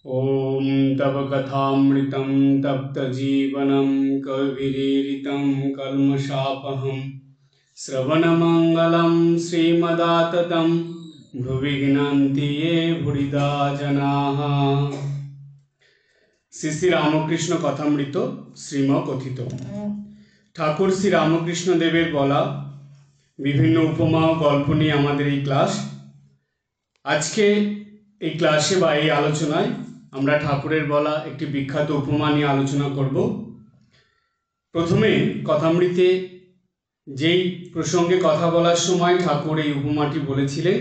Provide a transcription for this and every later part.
ॐ तव कथामृतं तप्तजीवनं कविरीरितं कल्मषापहं श्रवणमङ्गलं श्रीमदाततं भुवि गृह्णन्ति ये भूरिदा जनाः। শ্রী শ্রী রামকৃষ্ণ কথামৃত শ্রীমকথিত। ঠাকুর শ্রী রামকৃষ্ণ দেবের বলা বিভিন্ন উপমা ও গল্প নিয়ে আমাদের এই ক্লাস। আজকে এই ক্লাসে বা এই আলোচনায় আমরা ঠাকুরের বলা একটি বিখ্যাত উপমা নিয়ে আলোচনা করব। প্রথমে কথামৃতে যেই প্রসঙ্গে কথা বলার সময় ঠাকুর এই উপমাটি বলেছিলেন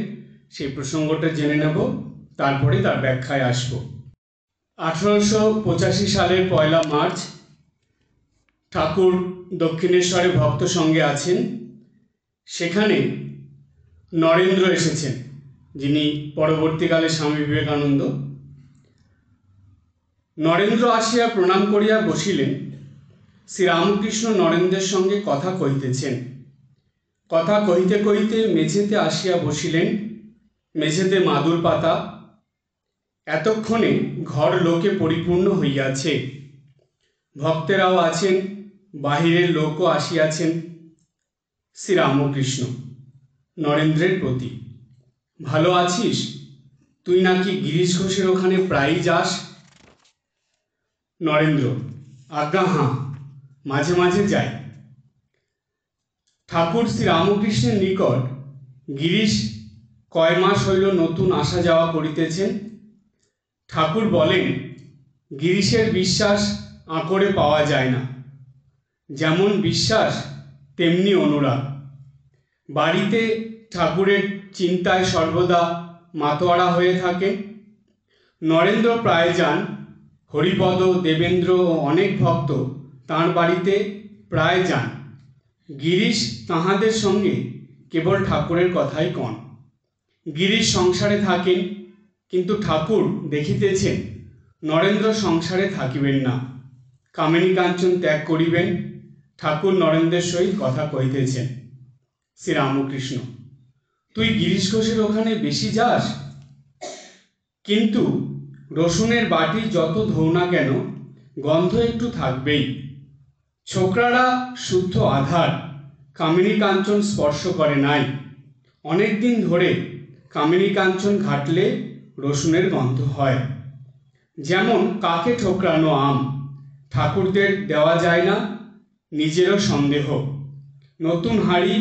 সেই প্রসঙ্গটা জেনে নেব, তারপরে তার ব্যাখ্যায় আসব। 1885 সালের 1 মার্চ ঠাকুর দক্ষিণেশ্বরে ভক্ত সঙ্গে আছেন। সেখানে নরেন্দ্র এসেছেন, যিনি পরবর্তীকালে স্বামী বিবেকানন্দ। নরেন্দ্র আসিয়া প্রণাম করিয়া বসিলেন। শ্রীরামকৃষ্ণ নরেন্দ্রের সঙ্গে কথা কহিতেছেন। কথা কহিতে কহিতে মেঝেতে আসিয়া বসিলেন। মেঝেতে মাদুর পাতা। এতক্ষণে ঘর লোকে পরিপূর্ণ হইয়াছে। ভক্তেরাও আছেন, বাহিরের লোকও আসিয়াছেন। শ্রীরামকৃষ্ণ নরেন্দ্রের প্রতি: ভালো আছিস? তুই নাকি গিরিশ ঘোষের ওখানে প্রায়ই যাস? নরেন্দ্র: আজ্ঞা হাঁ, মাঝে মাঝে যাই। ঠাকুর শ্রীরামকৃষ্ণের নিকট গিরিশ কয় মাস হইল নতুন আসা যাওয়া করিতেছেন। ঠাকুর বলেন, গিরিশের বিশ্বাস আঁকড়ে পাওয়া যায় না। যেমন বিশ্বাস তেমনি অনুরাগ। বাড়িতে ঠাকুরের চিন্তায় সর্বদা মাতোয়ারা হয়ে থাকে। নরেন্দ্র প্রায় যান। হরিপদ, দেবেন্দ্র ও অনেক ভক্ত তাঁর বাড়িতে প্রায় যান। গিরিশ তাঁহাদের সঙ্গে কেবল ঠাকুরের কথাই কন। গিরিশ সংসারে থাকেন, কিন্তু ঠাকুর দেখিতেছেন নরেন্দ্র সংসারে থাকিবেন না, কামিনী কাঞ্চন ত্যাগ করিবেন। ঠাকুর নরেন্দ্রের সহিত কথা কহিতেছেন। শ্রীরামকৃষ্ণ: তুই গিরিশ ঘোষের ওখানে বেশি যাস, কিন্তু রসুনের বাটি যত ধোও না কেন গন্ধ একটু থাকবেই। ছোকরারা শুদ্ধ আধার, কামিনী কাঞ্চন স্পর্শ করে নাই। অনেক দিন ধরে কামিনী কাঞ্চন ঘাটলে রসুনের গন্ধ হয়। যেমন কাকে ঠোকরানো আম, ঠাকুরদের দেওয়া যায় না, নিজেরও সন্দেহ। নতুন হাঁড়ি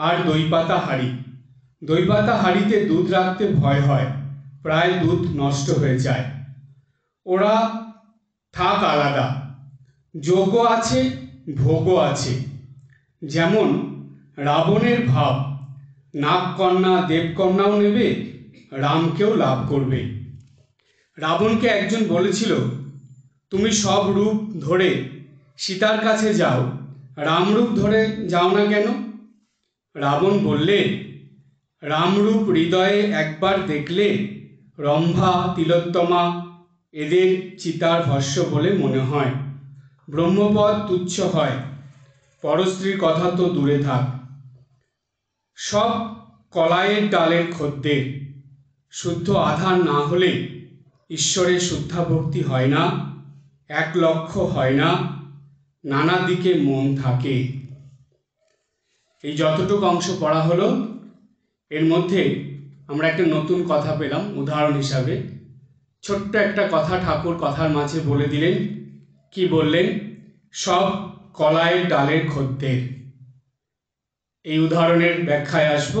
আর দই পাতা হাঁড়ি। দই পাতা হাঁড়িতে দুধ রাখতে ভয় হয়, প্রায় দুধ নষ্ট হয়ে যায়। ওরা থাক আলাদা, যোগও আছে, ভোগও আছে। যেমন রাবণের ভাব, নাগকন্যা দেবকন্যাও নেবে, রামকেও লাভ করবে। রাবণকে একজন বলেছিল, তুমি সব রূপ ধরে সীতার কাছে যাও, রামরূপ ধরে যাও না কেন? রাবণ বললে, রামরূপ হৃদয়ে একবার দেখলে রম্ভা, তিলোত্তমা এদের চিতার ভস্য বলে মনে হয়। ব্রহ্মপদ তুচ্ছ হয়, পরস্ত্রীর কথা তো দূরে থাক। সব কলাইয়ের ডালের খদ্দের। শুদ্ধ আধার না হলে ঈশ্বরের শুদ্ধা ভক্তি হয় না, এক লক্ষ্য হয় না, নানা দিকে মন থাকে। এই যতটুকু অংশ পড়া হলো, এর মধ্যে আমরা একটা নতুন কথা পেলাম উদাহরণ হিসাবে। ছোট্ট একটা কথা ঠাকুর কথার মাঝে বলে দিলেন। কি বললেন? সব কলাইয়ের ডালের খদ্দের। এই উদাহরণের ব্যাখ্যায় আসব।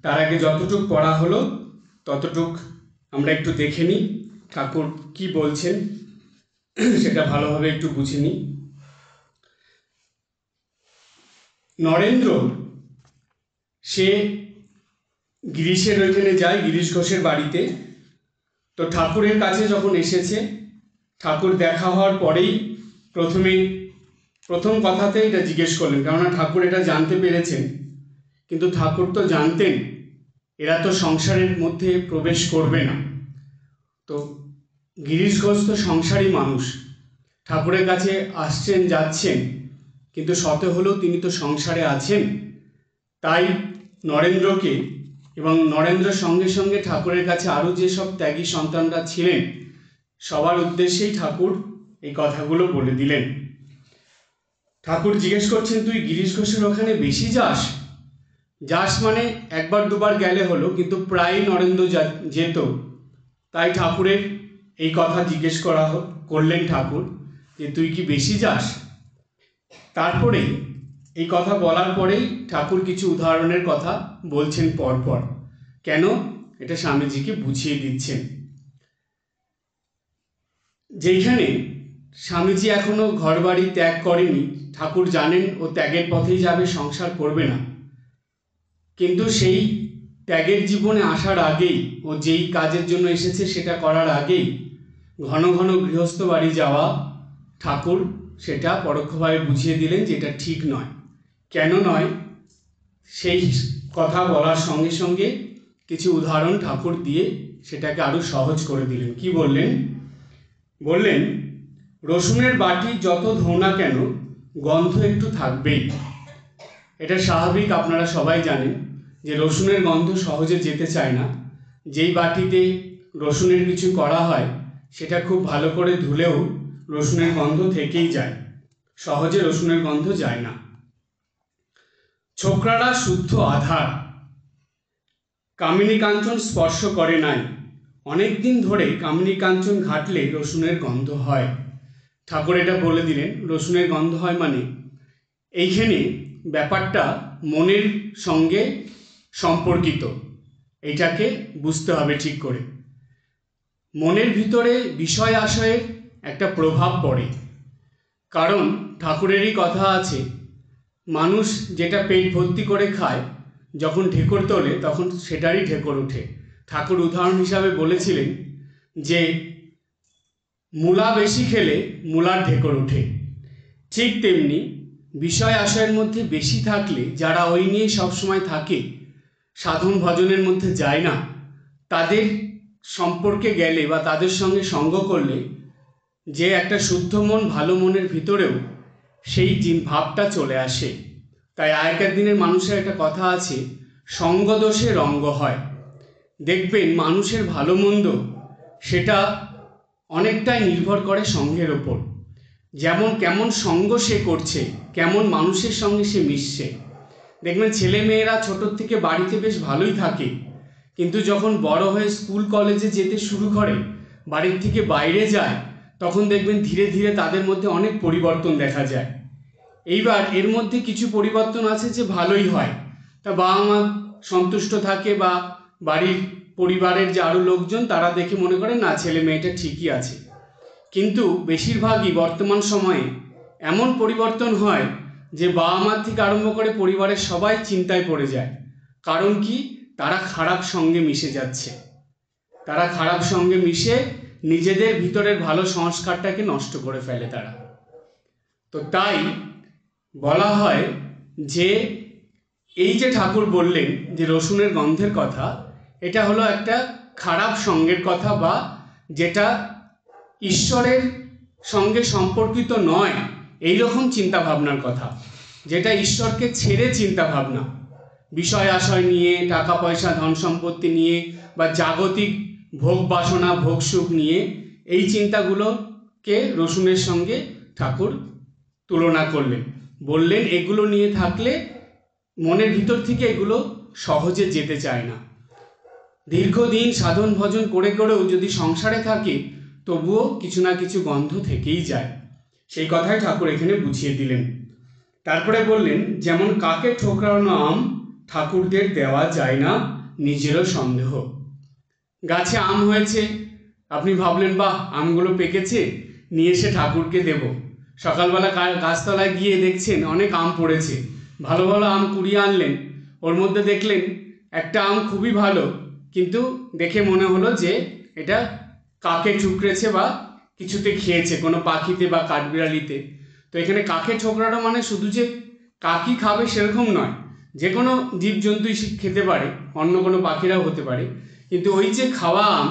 তার আগে যতটুক পড়া হলো ততটুক আমরা একটু দেখে নিই ঠাকুর কি বলছেন, সেটা ভালোভাবে একটু বুঝে নিই। নরেন্দ্র সে গিরিশের ওইখানে যায়, গিরিশ ঘোষের বাড়িতে। তো ঠাকুরের কাছে যখন এসেছে, ঠাকুর দেখা হওয়ার পরেই প্রথম কথাতে এটা জিজ্ঞেস করলেন, কেননা ঠাকুর এটা জানতে পেরেছেন। কিন্তু ঠাকুর তো জানতেন এরা তো সংসারের মধ্যে প্রবেশ করবে না। তো গিরিশ ঘোষ তো সংসারী মানুষ, ঠাকুরের কাছে আসছেন যাচ্ছেন, কিন্তু শত হলেও তিনি তো সংসারে আছেন। তাই নরেন্দ্রকে এবং নরেন্দ্রের সঙ্গে সঙ্গে ঠাকুরের কাছে আরও যেসব ত্যাগী সন্তানরা ছিলেন সবার উদ্দেশ্যেই ঠাকুর এই কথাগুলো বলে দিলেন। ঠাকুর জিজ্ঞেস করছেন, তুই গিরিশ ঘোষের ওখানে বেশি যাস? যাস মানে একবার দুবার গেলে হলো, কিন্তু প্রায় নরেন্দ্র যেত, তাই ঠাকুরের এই কথা জিজ্ঞেস করলেন ঠাকুর যে তুই কি বেশি যাস? তারপরেই এই কথা বলার পরেই ঠাকুর কিছু উদাহরণের কথা বলছেন পরপর। কেন? এটা স্বামীজিকে বুঝিয়ে দিচ্ছেন। যেখানে স্বামীজি এখনো ঘরবাড়ি ত্যাগ করেনি, ঠাকুর জানেন ও ত্যাগের পথেই যাবে, সংসার করবে না, কিন্তু সেই ত্যাগের জীবনে আসার আগেই ও যেই কাজের জন্য এসেছে সেটা করার আগেই ঘন ঘন গৃহস্থ বাড়ি যাওয়া ঠাকুর সেটা পরোক্ষভাবে বুঝিয়ে দিলেন যে এটা ঠিক নয়। কেন নয় সেই কথা বলার সঙ্গে সঙ্গে কিছু উদাহরণ ঠাকুর দিয়ে সেটাকে আরো সহজ করে দিলেন। কি বললেন? বললেন, রসুনের বাটি যত ধোও না কেন গন্ধ একটু থাকবেই। এটা স্বাভাবিক, আপনারা সবাই জানেন যে রসুনের গন্ধ সহজে যেতে চায় না। যেই বাটিতে রসুনের কিছু করা হয় সেটা খুব ভালো করে ধুলেও রসুনের গন্ধ থেকেই যায়, সহজে রসুনের গন্ধ যায় না। ছোকরারা শুদ্ধ আধার, কামিনী কাঞ্চন স্পর্শ করে নাই, অনেক দিন ধরে কামিনী কাঞ্চন ঘাটলে রসুনের গন্ধ হয়। ঠাকুর এটা বলে দিলেন, রসুনের গন্ধ হয় মানে এইখানে ব্যাপারটা মনের সঙ্গে সম্পর্কিত, এইটাকে বুঝতে হবে ঠিক করে। মনের ভিতরে বিষয় আশয়ের একটা প্রভাব পড়ে, কারণ ঠাকুরেরই কথা আছে, মানুষ যেটা পেট ভর্তি করে খায় যখন ঢেকর তোলে তখন সেটারই ঢেকর ওঠে। ঠাকুর উদাহরণ হিসাবে বলেছিলেন যে মূলা বেশি খেলে মূলার ঢেকর ওঠে। ঠিক তেমনি বিষয় আশয়ের মধ্যে বেশি থাকলে যারা ওই নিয়ে সবসময় থাকে, সাধন ভজনের মধ্যে যায় না, তাদের সম্পর্কে গেলে বা তাদের সঙ্গে সঙ্গ করলে যে একটা শুদ্ধ মন, ভালো মনের ভিতরেও সেই ভাবটা চলে আসে। তাই আগেকার দিনের মানুষের একটা কথা আছে, সঙ্গদোষে রঙ্গ হয়। দেখবেন মানুষের ভালো মন্দ সেটা অনেকটাই নির্ভর করে সঙ্গের ওপর। যেমন কেমন সঙ্গ সে করছে, কেমন মানুষের সঙ্গে সে মিশছে। দেখবেন ছেলে মেয়েরা ছোটোর থেকে বাড়িতে বেশ ভালোই থাকে, কিন্তু যখন বড় হয়ে স্কুল কলেজে যেতে শুরু করে, বাড়ির থেকে বাইরে যায়, তখন দেখবেন ধীরে ধীরে তাদের মধ্যে অনেক পরিবর্তন দেখা যায়। এইবার এর মধ্যে কিছু পরিবর্তন আছে যে ভালোই হয়, তা বাবা মা সন্তুষ্ট থাকে বা বাড়ির পরিবারের যে আরও লোকজন তারা দেখে মনে করে না ছেলে মেয়েটা ঠিকই আছে। কিন্তু বেশিরভাগই বর্তমান সময়ে এমন পরিবর্তন হয় যে বাবা মার থেকে আরম্ভ করে পরিবারের সবাই চিন্তায় পড়ে যায়। কারণ কি? তারা খারাপ সঙ্গে মিশে যাচ্ছে, তারা খারাপ সঙ্গে মিশে নিজেদের ভিতরের ভালো সংস্কারটাকে নষ্ট করে ফেলে তারা। তো তাই বলা হয় যে এই যে ঠাকুর বললেন যে রসুনের গন্ধের কথা, এটা হলো একটা খারাপ সঙ্গের কথা, বা যেটা ঈশ্বরের সঙ্গে সম্পর্কিত নয় এই রকম চিন্তা ভাবনার কথা, যেটা ঈশ্বরকে ছেড়ে চিন্তা ভাবনা, বিষয় আশয় নিয়ে, টাকা পয়সা ধন সম্পত্তি নিয়ে বা জাগতিক ভোগ বাসনা ভোগ সুখ নিয়ে, এই চিন্তাগুলোকে রসুনের সঙ্গে ঠাকুর তুলনা করলেন। বললেন এগুলো নিয়ে থাকলে মনের ভিতর থেকে এগুলো সহজে যেতে চায় না। দীর্ঘদিন সাধন ভজন করে করেও যদি সংসারে থাকে তবুও কিছু না কিছু গন্ধ থেকেই যায়। সেই কথাই ঠাকুর এখানে বুঝিয়ে দিলেন। তারপরে বললেন, যেমন কাকে ঠোকরানো আম ঠাকুরদের দেওয়া যায় না, নিজেরও সন্দেহ। গাছে আম হয়েছে, আপনি ভাবলেন বাহ আমগুলো পেকেছে, নিয়ে এসে ঠাকুরকে দেব। সকালবেলা গাছতলায় গিয়ে দেখছেন অনেক আম পড়েছে, ভালো ভালো আম কুড়িয়ে আনলেন, ওর মধ্যে দেখলেন একটা আম খুবই ভালো, কিন্তু দেখে মনে হলো যে এটা কাকে ঠুকরেছে বা কিছুতে খেয়েছে, কোনো পাখিতে বা কাঠবিড়ালিতে। তো এখানে কাকে ঠোকরানো মানে শুধু যে কাকই খাবে সেরকম নয়, যে কোনো জীবজন্তুই খেতে পারে, অন্য কোনো পাখিরাও হতে পারে, কিন্তু ওই যে খাওয়া আম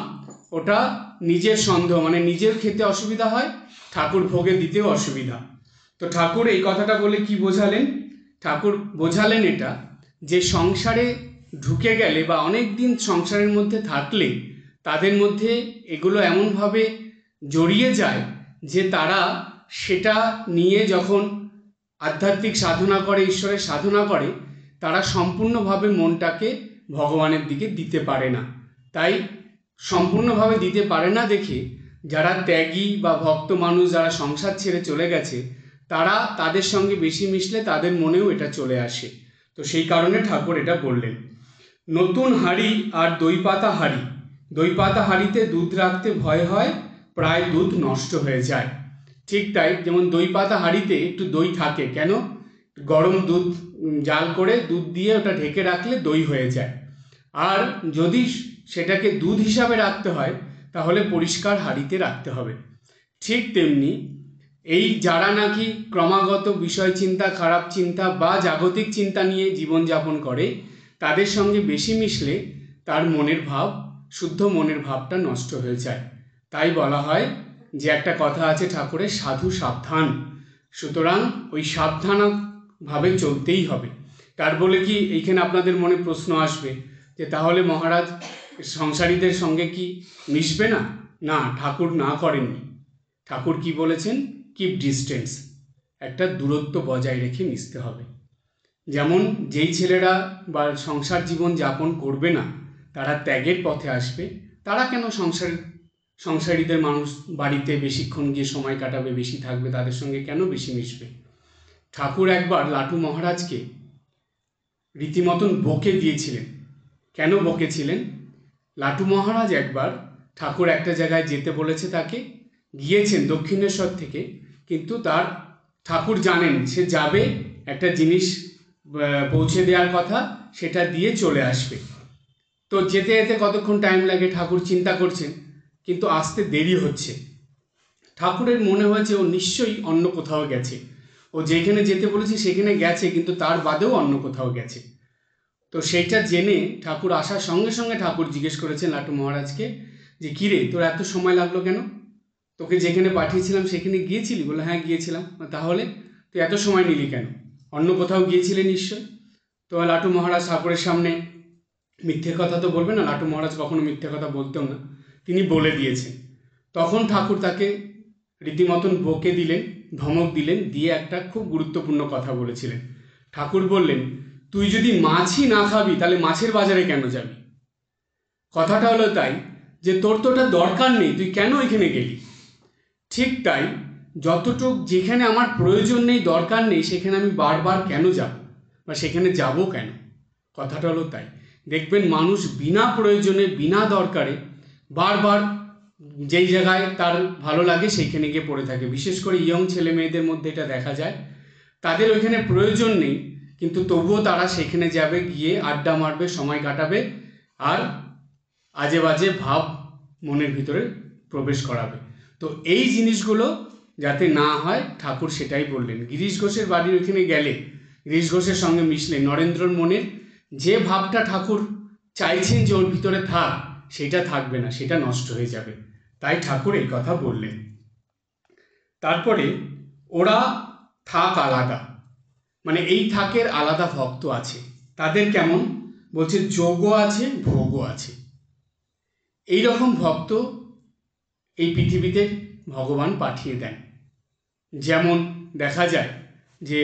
ওটা নিজের সন্দেহ, মানে নিজের খেতে অসুবিধা হয়, ঠাকুর ভোগে দিতেও অসুবিধা। তো ঠাকুর এই কথাটা বলে কি বোঝালেন? ঠাকুর বোঝালেন এটা যে সংসারে ঢুকে গেলে বা অনেক দিন সংসারের মধ্যে থাকলে তাদের মধ্যে এগুলো এমনভাবে জড়িয়ে যায় যে তারা সেটা নিয়ে যখন আধ্যাত্মিক সাধনা করে, ঈশ্বরের সাধনা করে, তারা সম্পূর্ণভাবে মনটাকে ভগবানের দিকে দিতে পারে না। তাই সম্পূর্ণভাবে দিতে পারে না দেখে যারা ত্যাগী বা ভক্ত মানুষ, যারা সংসার ছেড়ে চলে গেছে, তারা তাদের সঙ্গে বেশি মিশলে তাদের মনেও এটা চলে আসে। তো সেই কারণে ঠাকুর এটা বললেন। নতুন হাঁড়ি আর দই পাতা হাঁড়ি, দই পাতা হাঁড়িতে দুধ রাখতে ভয় হয়, প্রায় দুধ নষ্ট হয়ে যায়। ঠিক তাই, যেমন দই পাতা হাঁড়িতে একটু দই থাকে, কেন? গরম দুধ জাল করে দুধ দিয়ে ওটা ঢেকে রাখলে দই হয়ে যায়। আর যদি সেটাকে দুধ হিসাবে রাখতে হয় তাহলে পরিষ্কার হাঁড়িতে রাখতে হবে। ঠিক তেমনি এই যারা নাকি ক্রমাগত বিষয় চিন্তা, খারাপ চিন্তা বা জাগতিক চিন্তা নিয়ে জীবনযাপন করে, তাদের সঙ্গে বেশি মিশলে তার মনের ভাব, শুদ্ধ মনের ভাবটা নষ্ট হয়ে যায়। তাই বলা হয় যে একটা কথা আছে ঠাকুরের, সাধু সাবধান। সুতরাং ওই সাবধানভাবে চলতেই হবে। তার বলে কি এইখানে আপনাদের মনে প্রশ্ন আসবে যে তাহলে মহারাজ সংসারীদের সঙ্গে কি মিশবে না? না, ঠাকুর না করেননি। ঠাকুর কি বলেছেন? কিপ ডিস্টেন্স, একটা দূরত্ব বজায় রেখে মিশতে হবে। যেমন যেই ছেলেরা বা সংসার জীবন যাপন করবে না, তারা ত্যাগের পথে আসবে, তারা কেন সংসারীদের মানুষ বাড়িতে বেশিক্ষণ গিয়ে সময় কাটাবে, বেশি থাকবে, তাদের সঙ্গে কেন বেশি মিশবে? ঠাকুর একবার লাটু মহারাজকে রীতিমতন বকে দিয়েছিলেন। কেন বকেছিলেন? লাটু মহারাজ একবার ঠাকুর একটা জায়গায় যেতে বলেছে, তাকে গিয়েছেন দক্ষিণেশ্বর থেকে, কিন্তু তার ঠাকুর জানেন সে যাবে, একটা জিনিস পৌঁছে দেওয়ার কথা, সেটা দিয়ে চলে আসবে। তো যেতে যেতে কতক্ষণ টাইম লাগে ঠাকুর চিন্তা করছেন, কিন্তু আসতে দেরি হচ্ছে। ঠাকুরের মনে হয়েছে ও নিশ্চয়ই অন্য কোথাও গেছে, ও যেখানে যেতে বলেছে সেখানে গেছে, কিন্তু তার বাদেও অন্য কোথাও গেছে। তো সেইটা জেনে ঠাকুর আসার সঙ্গে সঙ্গে ঠাকুর জিজ্ঞেস করেছেন লাটু মহারাজকে যে কিরে, তোর এত সময় লাগলো কেন? তোকে যেখানে পাঠিয়েছিলাম সেখানে গিয়েছিলি? বলে হ্যাঁ গিয়েছিলাম। তাহলে তুই এত সময় নিলি কেন? অন্য কোথাও গিয়েছিলি নিশ্চয়। তো লাটু মহারাজ ঠাকুরের সামনে মিথ্যে কথা তো বলবে না, লাটু মহারাজ কখনো মিথ্যে কথা বলতেও না, তিনি বলে দিয়েছেন। তখন ঠাকুর তাকে রীতিমতন বকে দিলেন, ধমক দিলেন, দিয়ে একটা খুব গুরুত্বপূর্ণ কথা বলেছিলেন। ঠাকুর বললেন, তুই যদি মাছই না খাবি তাহলে মাছের বাজারে কেন যাবি? কথাটা হলো তাই যে তোর তো ওটা দরকার নেই, তুই কেন এখানে গেলি? ঠিক তাই, যতটুক যেখানে আমার প্রয়োজন নেই, দরকার নেই, সেখানে আমি বারবার কেন যাব বা সেখানে যাব কেন? কথাটা হলো তাই। দেখবেন মানুষ বিনা প্রয়োজনে, বিনা দরকারে বারবার যেই জায়গায় তার ভালো লাগে সেইখানে গিয়ে পড়ে থাকে। বিশেষ করে ইয়ং ছেলে মেয়েদের মধ্যে এটা দেখা যায়। তাদের ওইখানে প্রয়োজন নেই, কিন্তু তবুও তারা সেখানে যাবে, গিয়ে আড্ডা মারবে, সময় কাটাবে, আর আজে বাজে ভাব মনের ভিতরে প্রবেশ করাবে। তো এই জিনিসগুলো যাতে না হয় ঠাকুর সেটাই বললেন। গিরিশ ঘোষের বাড়ির ওইখানে গেলে, গিরিশ ঘোষের সঙ্গে মিশলে নরেন্দ্রর মনের যে ভাবটা ঠাকুর চাইছেন যে ওর ভিতরে থাক, সেটা থাকবে না, সেটা নষ্ট হয়ে যাবে। তাই ঠাকুর এই কথা বললেন। তারপরে ওরা থাক আলাদা, মানে এই থাকের আলাদা ভক্ত আছে। তাদের কেমন? বলছে যোগও আছে, ভোগও আছে। এই রকম ভক্ত এই পৃথিবীতে ভগবান পাঠিয়ে দেন। যেমন দেখা যায় যে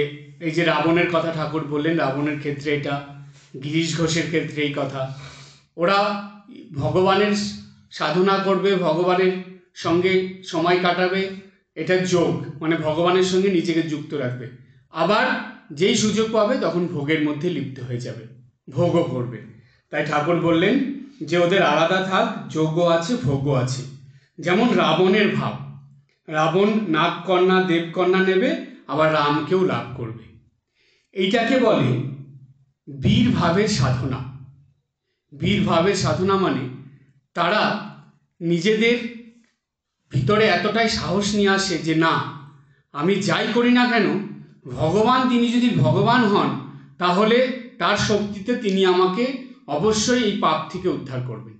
এই যে রাবণের কথা ঠাকুর বললেন, রাবণের ক্ষেত্রে এটা, গিরিশ ঘোষের ক্ষেত্রে এই কথা। ওরা ভগবানের সাধনা করবে, ভগবানের সঙ্গে সময় কাটাবে, এটা যোগ, মানে ভগবানের সঙ্গে নিজেকে যুক্ত রাখবে। আবার যেই সুযোগ পাবে তখন ভোগের মধ্যে লিপ্ত হয়ে যাবে, ভোগও করবে। তাই ঠাকুর বললেন যে ওদের আলাদা থাক, যোগও আছে, ভোগও আছে। যেমন রাবণের ভাব, রাবণ নাগকন্যা, দেবকন্যা নেবে, আবার রামকেও লাভ করবে। এইটাকে বলে বীর ভাবের সাধনা। বীর ভাবের সাধনা মানে তারা নিজেদের ভিতরে এতটাই সাহস নিয়ে আসে যে না, আমি যাই করি না কেন, ভগবান তিনি যদি ভগবান হন তাহলে তার শক্তিতে তিনি আমাকে অবশ্যই এই পাপ থেকে উদ্ধার করবেন।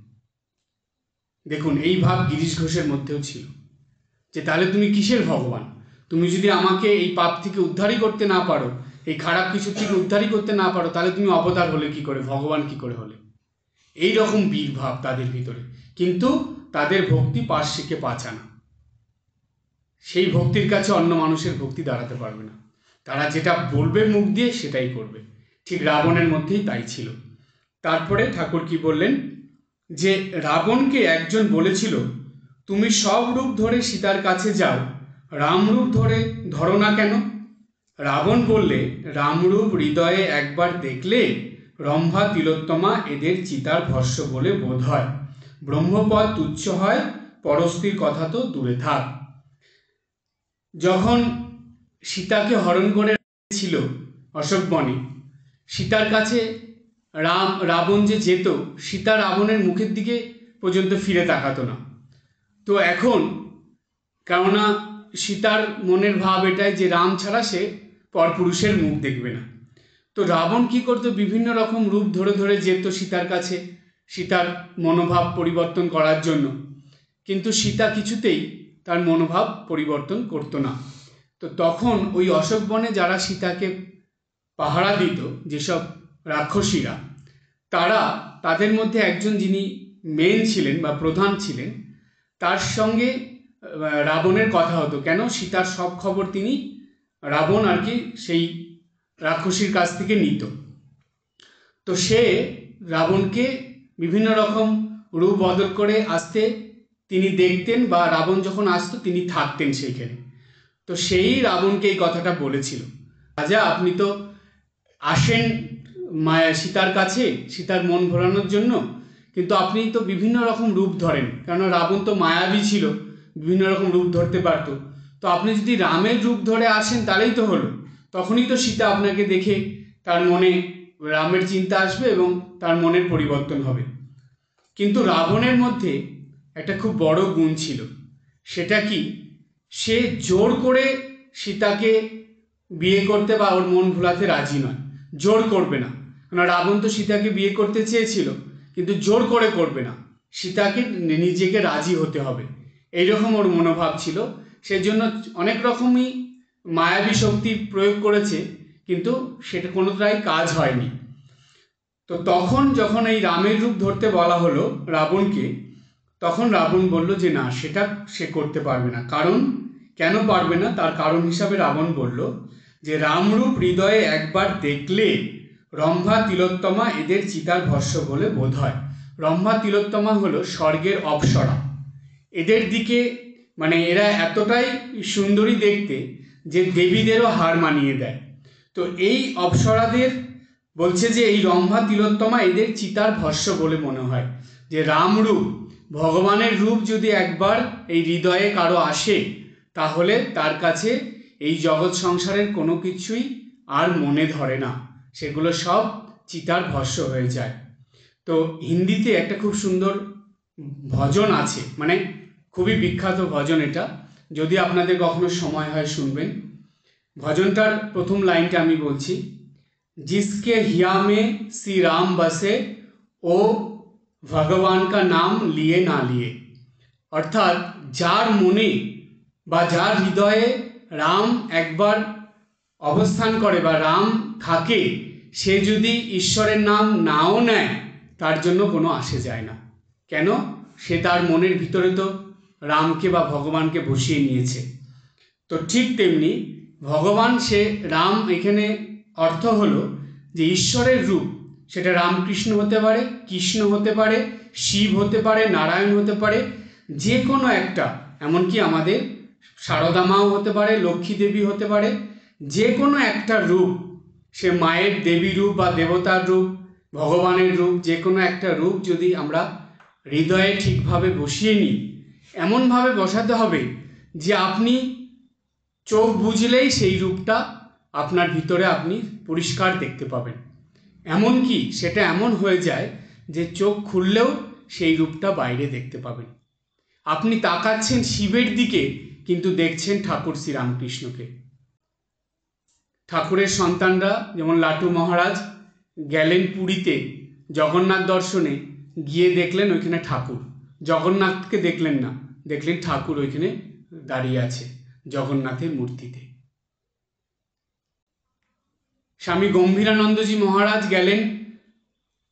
দেখুন, এই ভাব গিরিশ ঘোষের মধ্যেও ছিল যে তাহলে তুমি কিসের ভগবান? তুমি যদি আমাকে এই পাপ থেকে উদ্ধারই করতে না পারো, এই খারাপ কিছু থেকে উদ্ধারই করতে না পারো, তাহলে তুমি অবতার হলে কি করে, ভগবান কি করে হলে? এই রকম বীর ভাব তাদের ভিতরে, কিন্তু তাদের ভক্তি পার্শ্বিকে পাচানা। সেই ভক্তির কাছে অন্য মানুষের ভক্তি দাঁড়াতে পারবে না। তারা যেটা বলবে মুখ দিয়ে সেটাই করবে। ঠিক রাবণের মধ্যেই তাই ছিল। তারপরে ঠাকুর কি বললেন, যে রাবণকে একজন বলেছিল, তুমি সব রূপ ধরে সীতার কাছে যাও, রামরূপ ধরো না কেন? রাবণ বললে, রামরূপ হৃদয়ে একবার দেখলে রম্ভা তিলোত্তমা এদের চিতার ভস্য বলে বোধ হয়, ব্রহ্মপদ তুচ্ছ হয়, পরস্ত্রীর কথা তো দূরে থাক। যখন সীতাকে হরণ করে ছিল অশোকবনে, সীতার কাছে রাবণ যে যেত, সীতা রাবণের মুখের দিকে পর্যন্ত ফিরে তাকাতো না। তো এখন কেননা সীতার মনের ভাব এটাই যে রাম ছাড়া সে পরপুরুষের মুখ দেখবে না। তো রাবণ কি করতো, বিভিন্ন রকম রূপ ধরে ধরে যেত সীতার কাছে, সীতার মনোভাব পরিবর্তন করার জন্য। কিন্তু সীতা কিছুতেই তার মনোভাব পরিবর্তন করতো না। তো তখন ওই অশোকবনে যারা সীতাকে পাহারা দিত, যেসব রাক্ষসীরা, তাদের মধ্যে একজন যিনি মেন ছিলেন বা প্রধান ছিলেন, তার সঙ্গে রাবণের কথা হতো। কেন? সীতার সব খবর তিনি রাবণ আর কি সেই রাক্ষসীর কাছ থেকে নিত। তো সে রাবণকে বিভিন্ন রকম রূপ বদল করে আসতে তিনি দেখতেন, বা রাবণ যখন আসতো তিনি থাকতেন সেইখানে। তো সেই রাবণকে এই কথাটা বলেছিল, রাজা আপনি তো আসেন সীতার কাছে সীতার মন ভোলানোর জন্য, কিন্তু আপনি তো বিভিন্ন রকম রূপ ধরেন, কারণ রাবণ তো মায়াবী ছিল, বিভিন্ন রকম রূপ ধরতে পারতো। তো আপনি যদি রামের রূপ ধরে আসেন তাহলেই তো হলো, তখনই তো সীতা আপনাকে দেখে তার মনে রামের চিন্তা আসবে এবং তার মনের পরিবর্তন হবে। কিন্তু রাবণের মধ্যে একটা খুব বড় গুণ ছিল, সেটা কি, সে জোর করে সীতাকে বিয়ে করতে বা ওর মন ভোলাতে রাজি নয়, জোর করবে না। কারণ রাবণ তো সীতাকে বিয়ে করতে চেয়েছিল, কিন্তু জোর করে করবে না, সীতাকে নিজেকে রাজি হতে হবে, এইরকম ওর মনোভাব ছিল। সেজন্য অনেক রকমই মায়াবী শক্তি প্রয়োগ করেছে, কিন্তু সেটা কোনোটাই কাজ হয়নি। তো তখন যখন এই রামের রূপ ধরতে বলা হলো রাবণকে, তখন রাবণ বলল যে না, সেটা সে করতে পারবে না। কারণ কেন পারবে না, তার কারণ হিসাবে রাবণ বলল যে রামরূপ হৃদয়ে একবার দেখলে রম্ভা তিলোত্তমা এদের চিতার ভস্য বলে বোধ হয়। রম্ভা তিলোত্তমা হলো স্বর্গের অপ্সরা, এদের দিকে মানে এরা এতটাই সুন্দরী দেখতে যে দেবীদেরও হার মানিয়ে দেয়। তো এই অপ্সরাদের বলছে যে এই রম্ভা তিলোত্তমা এদের চিতার ভস্য বলে মনে হয়, যে রামরূপ ভগবানের রূপ যদি একবার এই হৃদয়ে কারো আসে, তাহলে তার কাছে এই জগৎ সংসারের কোনো কিছুই আর মনে ধরে না, সেগুলো সব চিতার ভস্য হয়ে যায়। তো হিন্দিতে একটা খুব সুন্দর ভজন আছে, মানে খুবই বিখ্যাত ভজন এটা, যদি আপনাদের কখনো সময় হয় শুনবেন। ভজনটার প্রথম লাইনটা আমি বলছি, जिसके हिया में श्री राम बसे ও ভগবান কা নাম লিয়ে না লিয়ে। অর্থাৎ যার মনে বা যার হৃদয়ে রাম একবার অবস্থান করে বা রাম থাকে, সে যদি ঈশ্বরের নাম নাও নেয় তার জন্য কোনো আসে যায় না। কেন? সে তার মনের ভিতরে তো রামকে বা ভগবানকে বসিয়ে নিয়েছে। তো ঠিক তেমনি ভগবান, সে রাম এখানে অর্থ হলো যে ঈশ্বরের রূপ, সেটা রামকৃষ্ণ হতে পারে, কৃষ্ণ হতে পারে, শিব হতে পারে, নারায়ণ হতে পারে, যে কোনো একটা, এমনকি আমাদের সারদা মাও হতে পারে, লক্ষ্মী দেবী হতে পারে, যে কোনো একটা রূপ, সে মায়ের দেবী রূপ বা দেবতার রূপ, ভগবানের রূপ, যে কোনো একটা রূপ যদি আমরা হৃদয়ে ঠিকভাবে বসিয়ে নিই, এমনভাবে বসাতে হবে যে আপনি চোখ বুঝলেই সেই রূপটা আপনার ভিতরে আপনি পরিষ্কার দেখতে পাবেন। এমনকি সেটা এমন হয়ে যায় যে চোখ খুললেও সেই রূপটা বাইরে দেখতে পাবেন। আপনি তাকাচ্ছেন শিবের দিকে, কিন্তু দেখছেন ঠাকুর শ্রীরামকৃষ্ণকে। ঠাকুরের সন্তানরা যেমন লাটু মহারাজ গেলেন পুরীতে জগন্নাথ দর্শনে, গিয়ে দেখলেন ওইখানে ঠাকুর, জগন্নাথকে দেখলেন না, দেখলেন ঠাকুর ওইখানে দাঁড়িয়ে আছে জগন্নাথের মূর্তিতে। স্বামী গম্ভীরানন্দজি মহারাজ গেলেন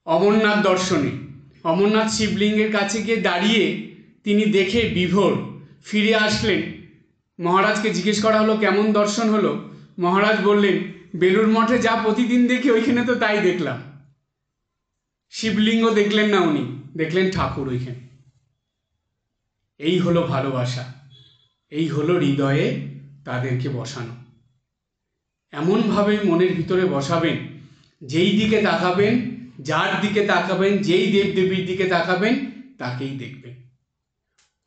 অমরনাথ দর্শনে, অমরনাথ শিবলিঙ্গের কাছে গিয়ে দাঁড়িয়ে তিনি দেখে বিভোর, ফিরে আসলেন মহারাজকে জিজ্ঞেস করা হলো কেমন দর্শন হলো। মহারাজ বললেন, বেলুড় মঠে যা প্রতিদিন দেখি ওইখানে তো তাই দেখলাম। শিবলিঙ্গ দেখলেন না উনি, দেখলেন ঠাকুর ওইখানে। এই হলো ভালোবাসা, এই হলো হৃদয়ে তাদেরকে বসানো। এমনভাবে মনের ভিতরে বসাবেন, যেই দিকে তাকাবেন, যার দিকে তাকাবেন, যেই দেবদেবীর দিকে তাকাবেন, তাকেই দেখবেন।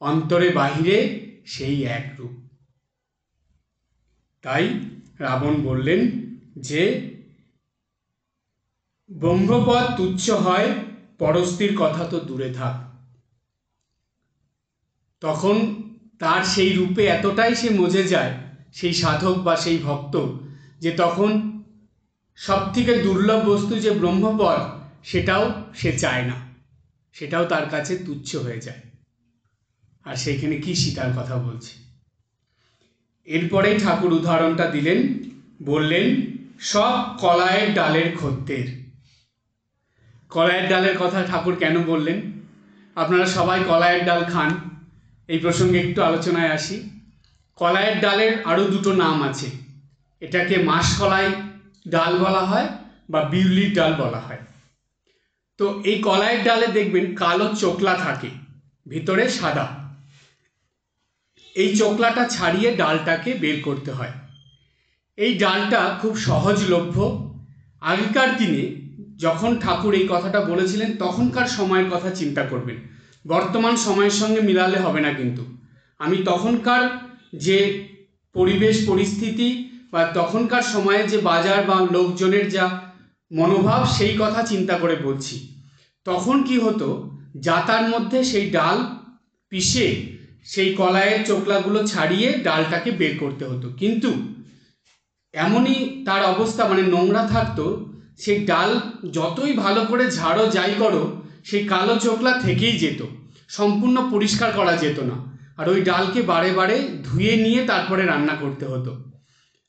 অন্তরে বাহিরে সেই এক রূপ। তাই রাবণ বললেন যে ব্রহ্মপদ তুচ্ছ হয়, পরস্তির কথা তো দূরে থাক। তখন তার সেই রূপে এতটাই সে মজে যায়, সেই সাধক বা সেই ভক্ত, যে তখন সব থেকে দুর্লভ বস্তু যে ব্রহ্মপদ, সেটাও সে চায় না, সেটাও তার কাছে তুচ্ছ হয়ে যায়। আর সেইখানে কি সীতার কথা বলছে। এরপরেই ঠাকুর উদাহরণটা দিলেন, বললেন সব কলায়ের ডালের খদ্দের। কলাইয়ের ডালের কথা ঠাকুর কেন বললেন? আপনারা সবাই কলাইয়ের ডাল খান, এই প্রসঙ্গে একটু আলোচনায় আসি। কলাইয়ের ডালের আরও দুটো নাম আছে। এটাকে মাসকলাই ডাল বলা হয় বা বিউলির ডাল বলা হয়। তো এই কলাইয়ের ডালে দেখবেন কালো চোকলা থাকে, ভিতরে সাদা। এই চোকলাটা ছাড়িয়ে ডালটাকে বের করতে হয়। এই ডালটা খুব সহজলভ্য। আগেকার দিনে যখন ঠাকুর এই কথাটা বলেছিলেন, তখনকার সময়ের কথা চিন্তা করবেন, বর্তমান সময়ের সঙ্গে মিলালে হবে না। কিন্তু আমি তখনকার যে পরিবেশ পরিস্থিতি বা তখনকার সময়ে যে বাজার বা লোকজনের যা মনোভাব, সেই কথা চিন্তা করে বলছি। তখন কি হতো, জাতার মধ্যে সেই ডাল পিষে সেই কলাইয়ের চোকলাগুলো ছাড়িয়ে ডালটাকে বের করতে হতো। কিন্তু এমনই তার অবস্থা, মানে নোংরা থাকতো, সেই ডাল যতই ভালো করে ঝাড়ো যাই করো, সেই কালো চোকলা থেকেই যেত, সম্পূর্ণ পরিষ্কার করা যেত না। আর ওই ডালকে বারে বারে ধুয়ে নিয়ে তারপরে রান্না করতে হতো।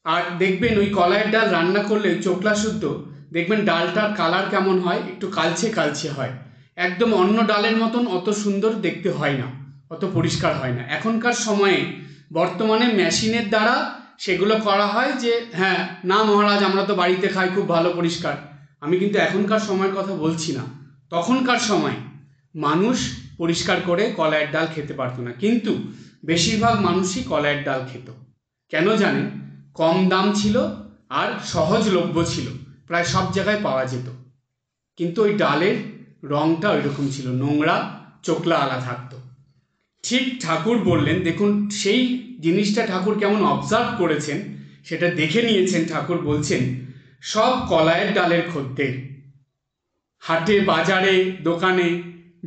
আর দেখবেন ওই কলাইয়ের ডাল রান্না করলে ওই চোকলা শুদ্ধ, দেখবেন ডালটার কালার কেমন হয়, একটু কালচে কালচে হয়, একদম অন্য ডালের মতন অত সুন্দর দেখতে হয় না, অত পরিষ্কার হয় না। এখনকার সময়ে বর্তমানে মেশিনের দ্বারা সেগুলো করা হয়, যে হ্যাঁ না মহারাজ আমরা তো বাড়িতে খাই, খুব ভালো পরিষ্কার। আমি কিন্তু এখনকার সময়ের কথা বলছি না। তখনকার সময় মানুষ পরিষ্কার করে কলাইয়ের ডাল খেতে পারতো না, কিন্তু বেশিরভাগ মানুষই কলাইয়ের ডাল খেত। কেন জানেন? কম দাম ছিল আর সহজলভ্য ছিল, প্রায় সব জায়গায় পাওয়া যেত। কিন্তু ওই ডালের রঙটা ওই রকম ছিল, নোংরা চোকলা আলা থাকতো। ঠিক ঠাকুর বললেন, দেখুন সেই জিনিসটা ঠাকুর কেমন অবজার্ভ করেছেন সেটা দেখে নিয়েছেন। ঠাকুর বলছেন সব কলাইয়ের ডালের খদ্দের। হাটে বাজারে দোকানে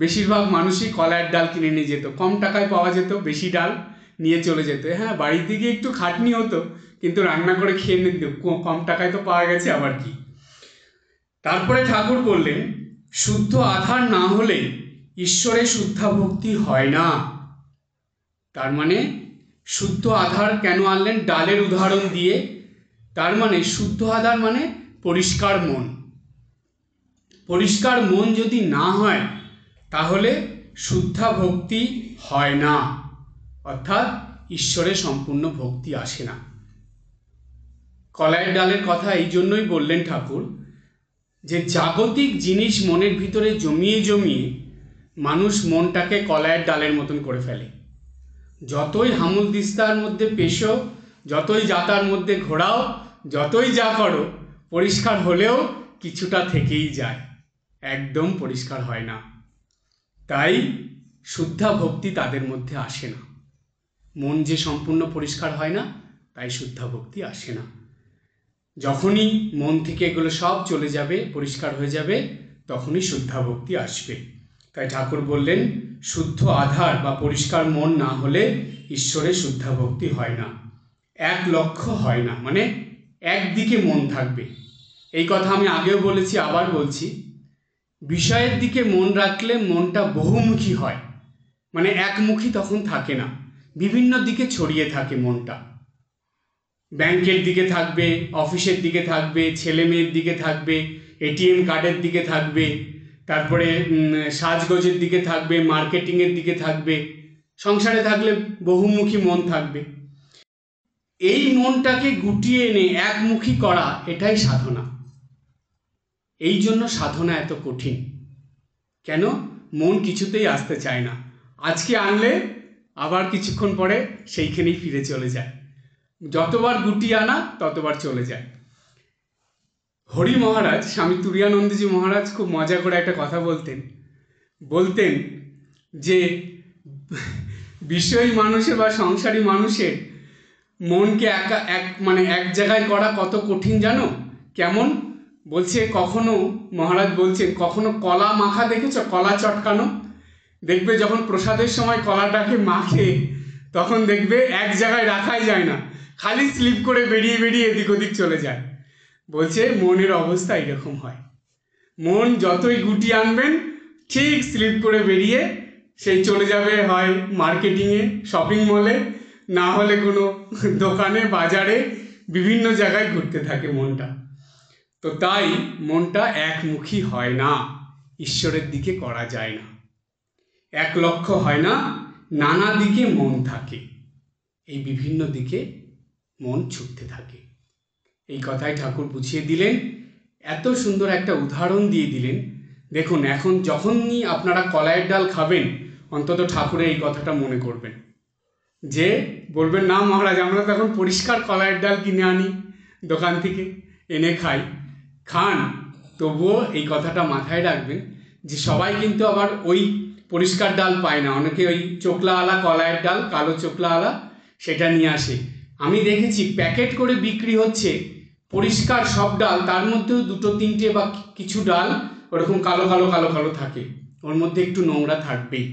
বেশিরভাগ মানুষই কলাইয়ের ডাল কিনে নিয়ে যেত, কম টাকায় পাওয়া যেত, বেশি ডাল নিয়ে চলে যেত। হ্যাঁ, বাড়িতে গিয়ে একটু খাটনি হতো, কিন্তু রান্না করে খেয়ে নিত, কম টাকায় তো পাওয়া গেছে, আবার কি। তারপরে ঠাকুর বললেন শুদ্ধ আধার না হলে ঈশ্বরের শুদ্ধা ভক্তি হয় না। তার মানে শুদ্ধ আধার কেন আনলেন? ডালের উদাহরণ দিয়ে। তার মানে শুদ্ধ আধার মানে পরিষ্কার মন। পরিষ্কার মন যদি না হয়, তাহলে শুদ্ধা ভক্তি হয় না, অর্থাৎ ঈশ্বরের সম্পূর্ণ ভক্তি আসে না। কলাইয়ের ডালের কথা এই জন্যই বললেন ঠাকুর, যে জাগতিক জিনিস মনের ভিতরে জমিয়ে জমিয়ে মানুষ মনটাকে কলাইয়ের ডালের মতন করে ফেলে। যতই হামুল দিস্তার মধ্যে পেশো, যতই জাতার মধ্যে ঘোরাও, যতই যা করো, পরিষ্কার হলেও কিছুটা থেকেই যায়, একদম পরিষ্কার হয় না। তাই শুদ্ধা ভক্তি তাদের মধ্যে আসে না। মন যে সম্পূর্ণ পরিষ্কার হয় না, তাই শুদ্ধা ভক্তি আসে না। যখনই মন থেকে এগুলো সব চলে যাবে, পরিষ্কার হয়ে যাবে, তখনই শুদ্ধা ভক্তি আসবে। তাই ঠাকুর বললেন শুদ্ধ আধার বা পরিষ্কার মন না হলে ঈশ্বরের শুদ্ধা ভক্তি হয় না। এক লক্ষ্য হয় না, মানে একদিকে মন থাকবে। এই কথা আমি আগেও বলেছি, আবার বলছি, বিষয়ের দিকে মন রাখলে মনটা বহুমুখী হয়, মানে একমুখী তখন থাকে না, বিভিন্ন দিকে ছড়িয়ে থাকে মনটা। ব্যাংকের দিকে থাকবে, অফিসের দিকে থাকবে, ছেলে মেয়ের দিকে থাকবে, এটিএম কার্ডের দিকে থাকবে, তারপরে সাজগোজের দিকে থাকবে, মার্কেটিংয়ের দিকে থাকবে। সংসারে থাকলে বহুমুখী মন থাকবে। এই মনটাকে গুটিয়ে এনে একমুখী করা, এটাই সাধনা। এই জন্য সাধনা এত কঠিন। কেন? মন কিছুতেই আসতে চায় না। আজকে আনলে আবার কিছুক্ষণ পরে সেইখানেই ফিরে চলে যায়। যতবার গুটিয়ে আনা ততবার চলে যায়। হরি মহারাজ, স্বামী তুরীয়ানন্দজি মহারাজ খুব মজা করে একটা কথা বলতেন যে বিষয়ী মানুষের বা সংসারী মানুষের মনকে এক জায়গায় করা কত কঠিন জানো? কেমন বলছে, কখনো মহারাজ বলছেন, কখনো কলা মাখা দেখেছ? কলা চটকানো দেখবে, যখন প্রসাদের সময় কলাটাকে মাখে তখন দেখবে এক জায়গায় রাখাই যায় না, খালি স্লিপ করে বেরিয়ে বেরিয়ে এদিক ওদিক চলে যায়। বলছে মনের অবস্থা এরকম হয়। মন যতই গুটিয়ে আনবেন ঠিক স্লিপ করে বেরিয়ে সেই চলে যাবে হয় মার্কেটিংয়ে, শপিং মলে, না হলে কোনো দোকানে, বাজারে, বিভিন্ন জায়গায় ঘুরতে থাকে মনটা। তো তাই মনটা একমুখী হয় না, ঈশ্বরের দিকে করা যায় না, এক লক্ষ্য হয় না, নানা দিকে মন থাকে, এই বিভিন্ন দিকে মন ছুটতে থাকে। এই কথাই ঠাকুর বুঝিয়ে দিলেন, এত সুন্দর একটা উদাহরণ দিয়ে দিলেন। দেখুন, এখন যখনই আপনারা কলাইয়ের ডাল খাবেন, অন্তত ঠাকুরের এই কথাটা মনে করবেন, যে বলবেন না মহারাজ, আমরা তখন পরিষ্কার কলাইয়ের ডাল কিনে আনি দোকান থেকে, এনে খান, তবুও এই কথাটা মাথায় রাখবেন যে সবাই কিন্তু আবার ওই পরিষ্কার ডাল পায় না। অনেকে ওই চোকলাওয়ালা কলাইয়ের ডাল, কালো চোকলাওয়ালা, সেটা নিয়ে আসে। আমি দেখেছি প্যাকেট করে বিক্রি হচ্ছে পরিষ্কার সব ডাল, তার মধ্যেও দুটো তিনটে বা কিছু ডাল ওরকম কালো কালো কালো কালো থাকে, ওর মধ্যে একটু নোংরা থাকবেই।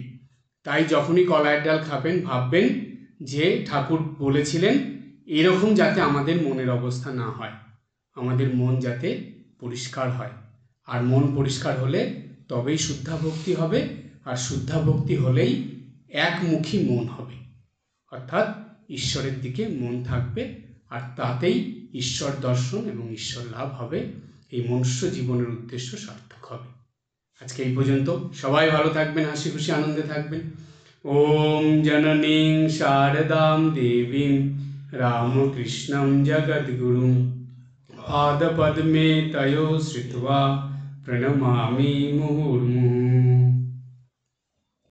তাই যখনই কলাইয়ের ডাল খাবেন ভাববেন যে ঠাকুর বলেছিলেন এরকম যাতে আমাদের মনের অবস্থা না হয়, আমাদের মন যাতে পরিষ্কার হয়। আর মন পরিষ্কার হলে তবেই শুদ্ধা ভক্তি হবে, আর শুদ্ধা ভক্তি হলেই একমুখী মন হবে, অর্থাৎ ঈশ্বরের দিকে মন থাকবে, আর তাতেই ঈশ্বর দর্শন এবং ঈশ্বর লাভ হবে। এই মনুষ্য জীবনের উদ্দেশ্য সার্থক হবে। আজকে এই পর্যন্ত। সবাই ভালো থাকবেন, হাসি খুশি আনন্দে থাকবেন। ওম জননীং শারদাম দেবীং রামকৃষ্ণং জগদ্গুরুং পাদপদ্মে তয়ো শ্রিত্বা প্রণমামি মুহুর্মুহুঃ।